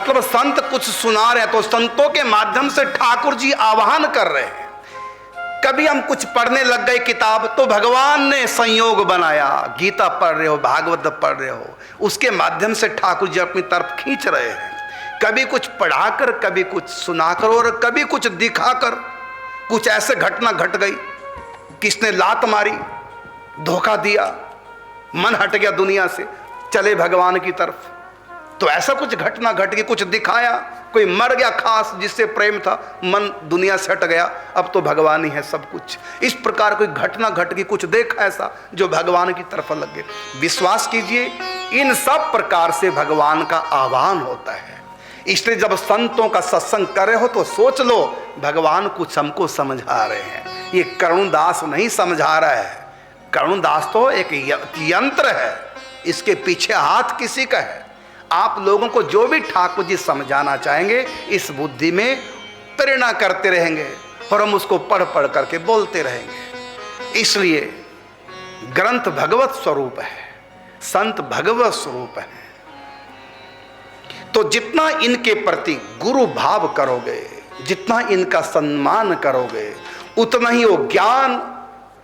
मतलब संत कुछ सुना रहे हैं तो संतों के माध्यम से ठाकुर जी आह्वान कर रहे हैं। कभी हम कुछ पढ़ने लग गए किताब तो भगवान ने संयोग बनाया, गीता पढ़ रहे हो, भागवत पढ़ रहे हो, उसके माध्यम से ठाकुर जी अपनी तरफ खींच रहे हैं। कभी कुछ पढ़ाकर, कभी कुछ सुनाकर और कभी कुछ दिखाकर। कुछ ऐसे घटना घट गई, किसने लात मारी, धोखा दिया, मन हट गया दुनिया से, चले भगवान की तरफ, तो ऐसा कुछ घटना घट गई, कुछ दिखाया, कोई मर गया खास जिससे प्रेम था, मन दुनिया से हट गया, अब तो भगवान ही है सब कुछ। इस प्रकार कोई घटना घट गई, कुछ देखा ऐसा जो भगवान की तरफ लग गए। विश्वास कीजिए इन सब प्रकार से भगवान का आह्वान होता है। इसलिए जब संतों का सत्संग कर रहे हो तो सोच लो भगवान कुछ हमको समझा रहे हैं। ये करुणदास नहीं समझा रहा है, करुणदास तो एक यंत्र है, इसके पीछे हाथ किसी का है। आप लोगों को जो भी ठाकुर जी समझाना चाहेंगे इस बुद्धि में प्रेरणा करते रहेंगे और हम उसको पढ़ पढ़ करके बोलते रहेंगे। इसलिए ग्रंथ भगवत स्वरूप है, संत भगवत स्वरूप है। तो जितना इनके प्रति गुरु भाव करोगे, जितना इनका सम्मान करोगे, उतना ही वो ज्ञान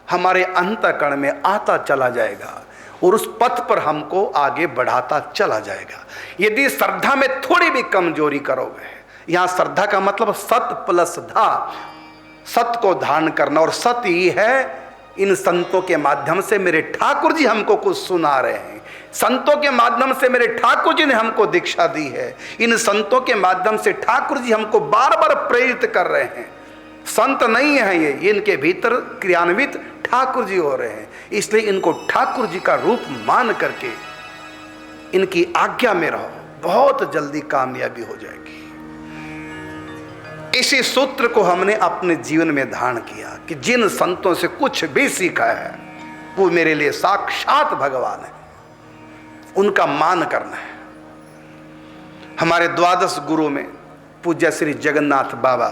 हमारे अंतःकरण में आता चला जाएगा और उस पथ पर हमको आगे बढ़ाता चला जाएगा। यदि श्रद्धा में थोड़ी भी कमजोरी करोगे, यहां श्रद्धा का मतलब सत प्लस धा, सत्य को धारण करना, और सत्य ही है इन संतों के माध्यम से मेरे ठाकुर जी हमको कुछ सुना रहे हैं, संतों के माध्यम से मेरे ठाकुर जी ने हमको दीक्षा दी है, इन संतों के माध्यम से ठाकुर जी हमको बार बार प्रेरित कर रहे हैं। संत नहीं है ये इनके भीतर क्रियान्वित ठाकुर जी हो रहे हैं। इसलिए इनको ठाकुर जी का रूप मान करके इनकी आज्ञा में रहो, बहुत जल्दी कामयाबी हो जाएगी। इसी सूत्र को हमने अपने जीवन में धारण किया कि जिन संतों से कुछ भी सीखा है वो मेरे लिए साक्षात भगवान है, उनका मान करना है। हमारे द्वादश गुरु में पूज्य श्री जगन्नाथ बाबा,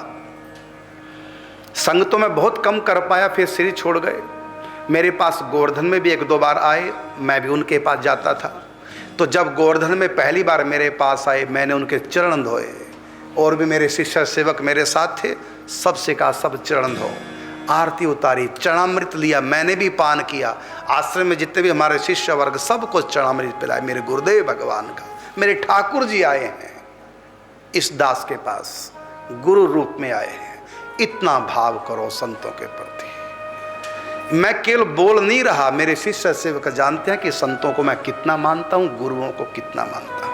संग तो मैं बहुत कम कर पाया, फिर श्री छोड़ गए। मेरे पास गोवर्धन में भी एक दो बार आए, मैं भी उनके पास जाता था। तो जब गोवर्धन में पहली बार मेरे पास आए, मैंने उनके चरण धोए, और भी मेरे शिष्य सेवक मेरे साथ थे, सबसे कहा सब चरण धो, आरती उतारी, चरणामृत लिया, मैंने भी पान किया। आश्रम में जितने भी हमारे शिष्य वर्ग सबको चरणामृत पिलाए। मेरे गुरुदेव भगवान का, मेरे ठाकुर जी आए हैं इस दास के पास, गुरु रूप में आए हैं। इतना भाव करो संतों के प्रति। मैं केवल बोल नहीं रहा, मेरे शिष्य सेवक जानते हैं कि संतों को मैं कितना मानता हूं, गुरुओं को कितना मानता हूं।